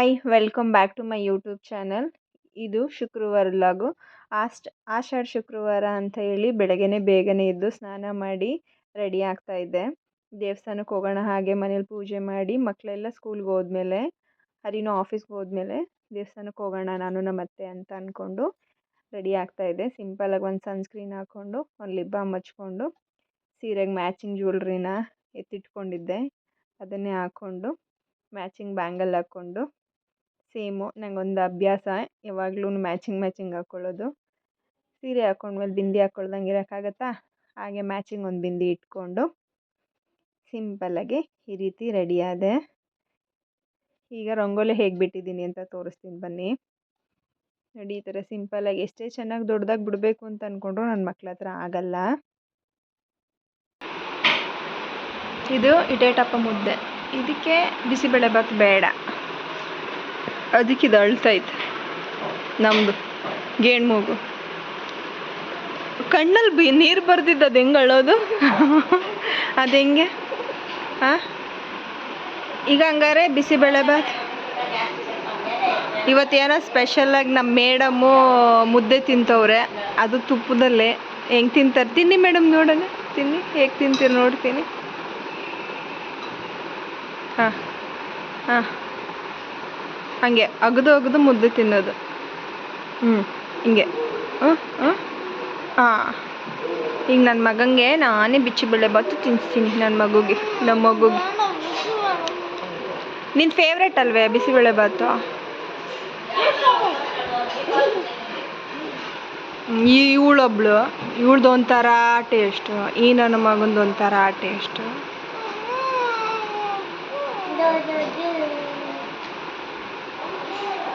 Hi welcome back to my YouTube channel. ಇದು ಶುಕ್ರವಾರ ಲಾಗು. ಆಷಾಢ ಶುಕ್ರವಾರ ಅಂತ ಹೇಳಿ ಬೆಳಗ್ಗೆನೆ ಬೇಗನೆ ಎದ್ದು ಸ್ನಾನ ಮಾಡಿ ರೆಡಿ ಆಗ್ತಾ ಇದ್ದೆ. ದೇವಸ್ಥಾನಕ್ಕೆ ಹೋಗೋಣ, ಹಾಗೆ ಮನೇಲಿ ಪೂಜೆ ಮಾಡಿ ಮಕ್ಕಳೆಲ್ಲ ಸ್ಕೂಲ್ಗೆ ಹೋದ್ಮೇಲೆ, ಹರಿನೂ ಆಫೀಸ್ಗೆ ಹೋದ್ಮೇಲೆ ದೇವಸ್ಥಾನಕ್ಕೆ ಹೋಗೋಣ ನಾನು ನಮ್ಮ ಅತ್ತೆ ಅಂತ ಅಂದ್ಕೊಂಡು ರೆಡಿ ಆಗ್ತಾ ಇದ್ದೆ. ಸಿಂಪಲಾಗಿ ಒಂದು ಸನ್ಸ್ಕ್ರೀನ್ ಹಾಕ್ಕೊಂಡು ಒಂದು ಲಿಪ್ ಬಾಮ್ ಹಚ್ಕೊಂಡು ಸೀರೆಗೆ ಮ್ಯಾಚಿಂಗ್ ಜ್ಯುವೆಲ್ರಿನ ಎತ್ತಿಟ್ಕೊಂಡಿದ್ದೆ. ಅದನ್ನೇ ಹಾಕ್ಕೊಂಡು ಮ್ಯಾಚಿಂಗ್ ಬ್ಯಾಂಗಲ್ ಹಾಕ್ಕೊಂಡು, ಸೇಮು ನನಗೊಂದು ಅಭ್ಯಾಸ ಯಾವಾಗ್ಲೂ ಮ್ಯಾಚಿಂಗ್ ಹಾಕ್ಕೊಳ್ಳೋದು. ಸೀರೆ ಹಾಕ್ಕೊಂಡ್ಮೇಲೆ ಬಿಂದಿ ಹಾಕ್ಕೊಳ್ದಂಗೆ ಇರೋಕ್ಕಾಗತ್ತಾ, ಹಾಗೆ ಮ್ಯಾಚಿಂಗ್ ಒಂದು ಬಿಂದಿ ಇಟ್ಕೊಂಡು ಸಿಂಪಲ್ಲಾಗಿ ಈ ರೀತಿ ರೆಡಿ ಆದೆ. ಈಗ ರಂಗೋಲಿ ಹೇಗೆ ಬಿಟ್ಟಿದ್ದೀನಿ ಅಂತ ತೋರಿಸ್ತೀನಿ ಬನ್ನಿ. ನೋಡಿ, ಈ ಥರ ಸಿಂಪಲ್ಲಾಗಿ ಎಷ್ಟೇ ಚೆನ್ನಾಗಿ ದೊಡ್ಡದಾಗಿ ಬಿಡಬೇಕು ಅಂತ ಅಂದ್ಕೊಂಡ್ರು ನನ್ನ ಮಕ್ಳ ಹತ್ರ ಆಗಲ್ಲ. ಇದು ಇಟೇಟಪ್ಪ ಮುದ್ದೆ, ಇದಕ್ಕೆ ಬಿಸಿಬೇಳೆಭಾತ್ ಬೇಡ, ಅದಕ್ಕೆ ಇದು ಅಳ್ತೈತೆ. ನಮ್ಮದು ಗೇಣು ಮೂಗು ಕಣ್ಣಲ್ಲಿ ನೀರು ಬರ್ದಿದ್ದು, ಅದು ಹೆಂಗೆ ಅಳೋದು ಅದು ಹೆಂಗೆ? ಹಾಂ, ಈಗ ಹಂಗಾರೆ ಬಿಸಿಬೇಳೆಭಾತ್ ಇವತ್ತೇನೋ ಸ್ಪೆಷಲಾಗಿ ನಮ್ಮ ಮೇಡಮ್ಮು ಮುದ್ದೆ ತಿಂತವ್ರೆ, ಅದು ತುಪ್ಪದಲ್ಲೇ. ಹೆಂಗೆ ತಿಂತಾರೆ ತಿನ್ನಿ ಮೇಡಮ್, ನೋಡೋಣ ತಿನ್ನಿ ಹೇಗೆ ತಿಂತೀರಿ ನೋಡ್ತೀನಿ. ಹಾಂ ಹಾಂ, ಹಾಗೆ ಅಗದು ಮುದ್ದೆ ತಿನ್ನೋದು. ಹಿಂಗೆ. ಹಾಂ, ಈಗ ನನ್ನ ಮಗಂಗೆ ನಾನೇ ಬಿಸಿಬೇಳೆಭಾತು ತಿನ್ನಿಸ್ತೀನಿ. ನಮ್ಮ ಮಗುಗೆ ನಿನ್ನ ಫೇವ್ರೆಟ್ ಅಲ್ವೇ ಬಿಸಿಬೇಳೆಭಾತು? ಇವಳೊಬ್ಳು, ಇವಳ್ದು ಒಂಥರ ಟೇಸ್ಟು, ಈ ನನ್ನ ಮಗಂದು ಒಂಥರ ಟೇಸ್ಟು.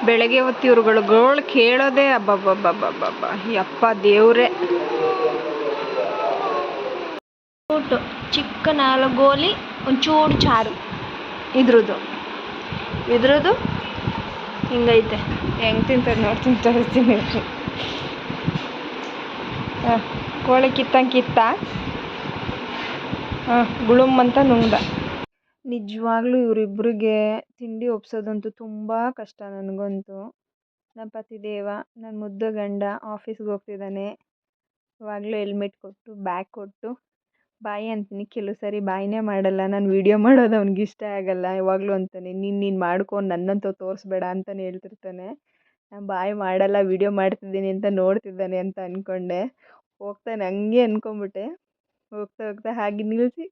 ಬೆಳಗ್ಗೆ ಹೊತ್ತು ಇವ್ರುಗಳು ಗೋಳು ಕೇಳೋದೇ ಅಬ್ಬಬ್ಬಬ್ಬಬ್ಬಬ್ಬ, ಯಪ್ಪ ದೇವ್ರೆ. ಊಟ ಚಿಕನ್ ಗೋಲಿ, ಒಂಚೂರು ಚಾರು, ಇದ್ರದ್ದು ಹಿಂಗೈತೆ. ಹೆಂಗೆ ತಿಂತಾರೆ ನೋಡ್ತೀನಿ, ತೋರಿಸ್ತೀನಿ. ಹಾಂ, ಕೋಳಿ ಕಿತ್ತ ಗುಳುಮ್ ಅಂತ ನುಂಗ್ದ. ನಿಜವಾಗ್ಲೂ ಇವರಿಬ್ಬರಿಗೆ ತಿಂಡಿ ಒಪ್ಸೋದಂತೂ ತುಂಬ ಕಷ್ಟ ನನಗಂತೂ. ನಮ್ಮ ಪತಿದೇವ, ನನ್ನ ಮುದ್ದು ಗಂಡ ಆಫೀಸ್ಗೆ ಹೋಗ್ತಿದ್ದಾನೆ. ಇವಾಗಲೂ ಹೆಲ್ಮೆಟ್ ಕೊಟ್ಟು ಬ್ಯಾಗ್ ಕೊಟ್ಟು, ಬಾಯಿ ಅಂತೀನಿ, ಕೆಲವು ಸರಿ ಬಾಯಿನೇ ಮಾಡಲ್ಲ. ನಾನು ವೀಡಿಯೋ ಮಾಡೋದು ಅವ್ನಿಗೆ ಇಷ್ಟ ಆಗಲ್ಲ. ಯಾವಾಗಲೂ ಅಂತಾನೆ, ನೀನು ಮಾಡ್ಕೊಂಡು ನನ್ನಂತೂ ತೋರಿಸ್ಬೇಡ ಅಂತಲೇ ಹೇಳ್ತಿರ್ತಾನೆ. ನಾನು ಬಾಯಿ ಮಾಡಲ್ಲ, ವೀಡಿಯೋ ಮಾಡ್ತಿದ್ದೀನಿ ಅಂತ ನೋಡ್ತಿದ್ದಾನೆ ಅಂತ ಅಂದ್ಕೊಂಡೆ. ಹೋಗ್ತಾನೆ ಹಂಗೆ ಅಂದ್ಕೊಂಬಿಟ್ಟೆ. ಹೋಗ್ತಾ ಹಾಗೆ ನಿಲ್ಲಿಸಿ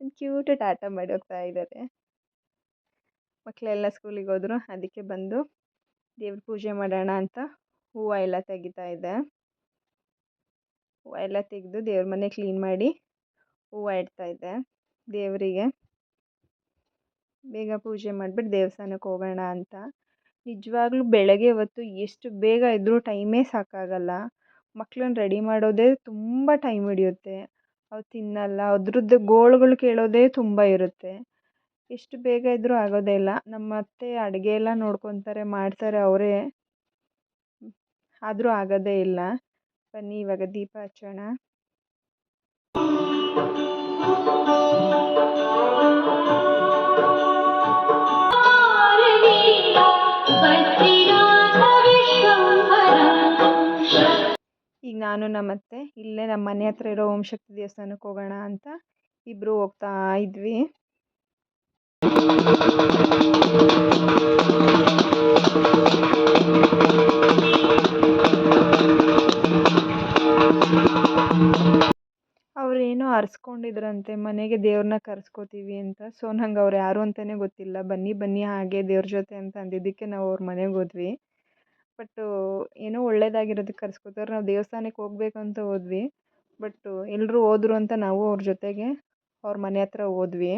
ಒಂದು ಕ್ಯೂಟ್ ಟಾಟಾ ಮಾಡಿ ಹೋಗ್ತಾ ಇದ್ದಾರೆ. ಮಕ್ಕಳೆಲ್ಲ ಸ್ಕೂಲಿಗೆ ಹೋದರು, ಅದಕ್ಕೆ ಬಂದು ದೇವ್ರ ಪೂಜೆ ಮಾಡೋಣ ಅಂತ ಹೂವು ಎಲ್ಲ ತೆಗಿತಾ ಇದ್ದೆ. ಹೂವು ಎಲ್ಲ ತೆಗೆದು ದೇವ್ರ ಮನೆ ಕ್ಲೀನ್ ಮಾಡಿ ಹೂವು ಇಡ್ತಾ ಇದ್ದೆ. ದೇವರಿಗೆ ಬೇಗ ಪೂಜೆ ಮಾಡಿಬಿಟ್ಟು ದೇವಸ್ಥಾನಕ್ಕೆ ಹೋಗೋಣ ಅಂತ. ನಿಜವಾಗ್ಲೂ ಬೆಳಗ್ಗೆ ಹೊತ್ತು ಎಷ್ಟು ಬೇಗ ಇದ್ದರೂ ಟೈಮೇ ಸಾಕಾಗಲ್ಲ. ಮಕ್ಕಳನ್ನ ರೆಡಿ ಮಾಡೋದೇ ತುಂಬ ಟೈಮ್ ಹಿಡಿಯುತ್ತೆ. ಅವ್ರು ತಿನ್ನಲ್ಲ, ಅದ್ರದ್ದು ಗೋಳುಗಳು ಕೇಳೋದೇ ತುಂಬ ಇರುತ್ತೆ. ಎಷ್ಟು ಬೇಗ ಇದ್ದರೂ ಆಗೋದೇ ಇಲ್ಲ. ನಮ್ಮ ಅತ್ತೆ ಅಡುಗೆ ಎಲ್ಲ ನೋಡ್ಕೊತಾರೆ, ಮಾಡ್ತಾರೆ ಅವರೇ, ಆದರೂ ಆಗೋದೇ ಇಲ್ಲ. ಬನ್ನಿ ಇವಾಗ ದೀಪ ಹಚ್ಚೋಣ. ಈಗ ನಾನು ನಮ್ಮ ಅತ್ತೆ ಇಲ್ಲೇ ನಮ್ಮ ಮನೆ ಹತ್ರ ಇರೋ ಓಂ ಶಕ್ತಿ ದೇವಸ್ಥಾನಕ್ಕೆ ಹೋಗೋಣ ಅಂತ ಇಬ್ಬರು ಹೋಗ್ತಾ ಇದ್ವಿ. ಅವ್ರೇನೋ ಅರ್ಸ್ಕೊಂಡಿದ್ರಂತೆ, ಮನೆಗೆ ದೇವ್ರನ್ನ ಕರೆಸ್ಕೋತೀವಿ ಅಂತ. ಸೊ ನಂಗೆ ಅವ್ರು ಯಾರು ಅಂತಲೇ ಗೊತ್ತಿಲ್ಲ. ಬನ್ನಿ ಹಾಗೆ ದೇವ್ರ ಜೊತೆ ಅಂತ ಅಂದಿದ್ದಕ್ಕೆ ನಾವು ಅವ್ರ ಮನೆಗೆ ಹೋದ್ವಿ. ಬಟ್ಟು ಏನೋ ಒಳ್ಳೇದಾಗಿರೋದಕ್ಕೆ ಕರೆಸ್ಕೋತಾರೆ. ನಾವು ದೇವಸ್ಥಾನಕ್ಕೆ ಹೋಗ್ಬೇಕಂತ ಹೋದ್ವಿ, ಬಟ್ ಎಲ್ಲರೂ ಹೋದ್ರು ಅಂತ ನಾವು ಅವ್ರ ಜೊತೆಗೆ ಅವ್ರ ಮನೆ ಹತ್ರ ಹೋದ್ವಿ.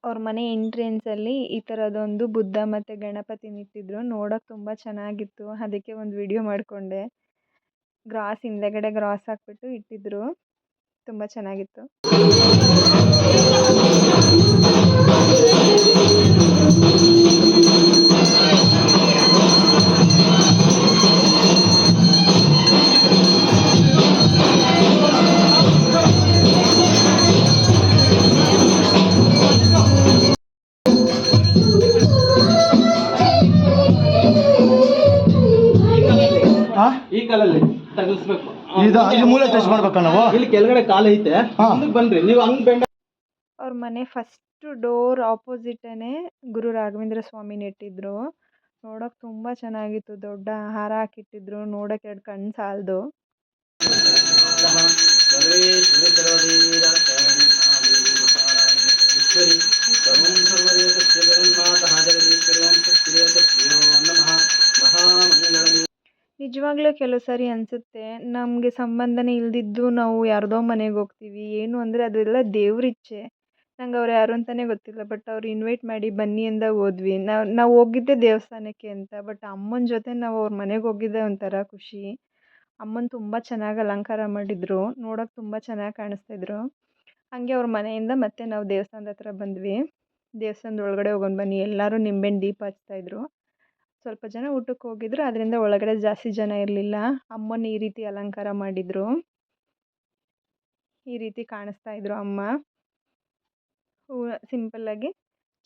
ಅವ್ರ ಮನೆ ಎಂಟ್ರೆನ್ಸಲ್ಲಿ ಈ ಥರದೊಂದು ಬುದ್ಧ ಮತ್ತು ಗಣಪತಿನ ಇಟ್ಟಿದ್ರು. ನೋಡೋಕೆ ತುಂಬ ಚೆನ್ನಾಗಿತ್ತು, ಅದಕ್ಕೆ ಒಂದು ವಿಡಿಯೋ ಮಾಡಿಕೊಂಡೆ. ಹಿಂದೆಗಡೆ ಗ್ರಾಸ್ ಹಾಕ್ಬಿಟ್ಟು ಇಟ್ಟಿದ್ರು, ತುಂಬ ಚೆನ್ನಾಗಿತ್ತು. ಕಾಲಲ್ಲಿ ತಗಲಿಸ್ಬೇಕು. ಇದು ಅಲ್ಲಿ ಮೂಲೆ ಟಚ್ ಮಾಡ್ಬೇಕಾ ನಾವು? ಇಲ್ಲಿ ಕೆಳಗಡೆ ಕಾಲು ಐತೆ, ಮುಂದಕ್ಕೆ ಬನ್ರಿ ನೀವು. ಹಂಗ್ ಬೆಂಡ ಅವ್ರ ಮನೆ ಫಸ್ಟ್ ಡೋರ್ ಆಪೋಸಿಟೇ ಗುರು ರಾಘವೇಂದ್ರ ಸ್ವಾಮಿ ನೆಟ್ಟಿದ್ರು. ನೋಡೋಕೆ ತುಂಬ ಚೆನ್ನಾಗಿತ್ತು. ದೊಡ್ಡ ಹಾರ ಹಾಕಿಟ್ಟಿದ್ರು. ನೋಡೋಕೆ 2 ಕಣ್ಣು ಸಾಲದು. ನಿಜವಾಗ್ಲೂ ಕೆಲವು ಸಾರಿ ಅನಿಸುತ್ತೆ, ನಮಗೆ ಸಂಬಂಧನೇ ಇಲ್ದಿದ್ದು ನಾವು ಯಾರ್ದೋ ಮನೆಗೆ ಹೋಗ್ತೀವಿ. ಏನು ಅಂದರೆ ಅದೆಲ್ಲ ದೇವ್ರಿಚ್ಛೆ. ನಂಗೆ ಅವ್ರು ಯಾರು ಅಂತಲೇ ಗೊತ್ತಿಲ್ಲ. ಬಟ್ ಅವ್ರು ಇನ್ವೈಟ್ ಮಾಡಿ ಬನ್ನಿ ಅಂದಾಗ ಹೋದ್ವಿ. ನಾವು ಹೋಗಿದ್ದೆ ದೇವಸ್ಥಾನಕ್ಕೆ ಅಂತ. ಬಟ್ ಅಮ್ಮನ ಜೊತೆ ನಾವು ಅವ್ರ ಮನೆಗೆ ಹೋಗಿದ್ದೆ ಒಂಥರ ಖುಷಿ. ಅಮ್ಮನ ತುಂಬ ಚೆನ್ನಾಗಿ ಅಲಂಕಾರ ಮಾಡಿದ್ರು. ನೋಡೋಕೆ ತುಂಬ ಚೆನ್ನಾಗಿ ಕಾಣಿಸ್ತಿದ್ರು. ಹಾಗೆ ಅವ್ರ ಮನೆಯಿಂದ ಮತ್ತೆ ನಾವು ದೇವಸ್ಥಾನದ ಹತ್ರ ಬಂದ್ವಿ. ದೇವಸ್ಥಾನದ ಒಳಗಡೆ ಹೋಗೋಣ ಬನ್ನಿ. ಎಲ್ಲರೂ ನಿಂಬೆಹಣ್ಣು ದೀಪ ಹಚ್ತಾಯಿದ್ರು. ಸ್ವಲ್ಪ ಜನ ಊಟಕ್ಕೆ ಹೋಗಿದ್ರು. ಅದರಿಂದ ಒಳಗಡೆ ಜಾಸ್ತಿ ಜನ ಇರಲಿಲ್ಲ. ಅಮ್ಮನ ಈ ರೀತಿ ಅಲಂಕಾರ ಮಾಡಿದರು. ಈ ರೀತಿ ಕಾಣಿಸ್ತಾ ಇದ್ರು ಅಮ್ಮ. ಸಿಂಪಲ್ಲಾಗಿ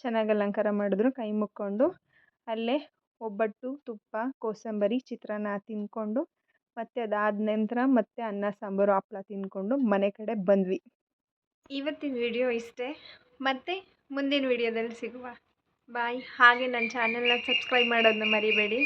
ಚೆನ್ನಾಗಿ ಅಲಂಕಾರ ಮಾಡಿದ್ರು. ಕೈ ಮುಕ್ಕೊಂಡು ಅಲ್ಲೇ ಒಬ್ಬಟ್ಟು, ತುಪ್ಪ, ಕೋಸಂಬರಿ, ಚಿತ್ರಾನ್ನ ತಿಂದ್ಕೊಂಡು ಮತ್ತು ಅದಾದ ನಂತರ ಮತ್ತೆ ಅನ್ನ ಸಾಂಬಾರು ಹಪ್ಳ ತಿಂದ್ಕೊಂಡು ಮನೆ ಕಡೆ ಬಂದ್ವಿ. ಇವತ್ತಿನ ವಿಡಿಯೋ ಇಷ್ಟೇ. ಮತ್ತೆ ಮುಂದಿನ ವಿಡಿಯೋದಲ್ಲಿ ಸಿಗುವ. ಬಾಯ್. ಹಾಗೆ ನನ್ನ ಚಾನಲ್ನ ಸಬ್ಸ್ಕ್ರೈಬ್ ಮಾಡೋದನ್ನ ಮರಿಬೇಡಿ.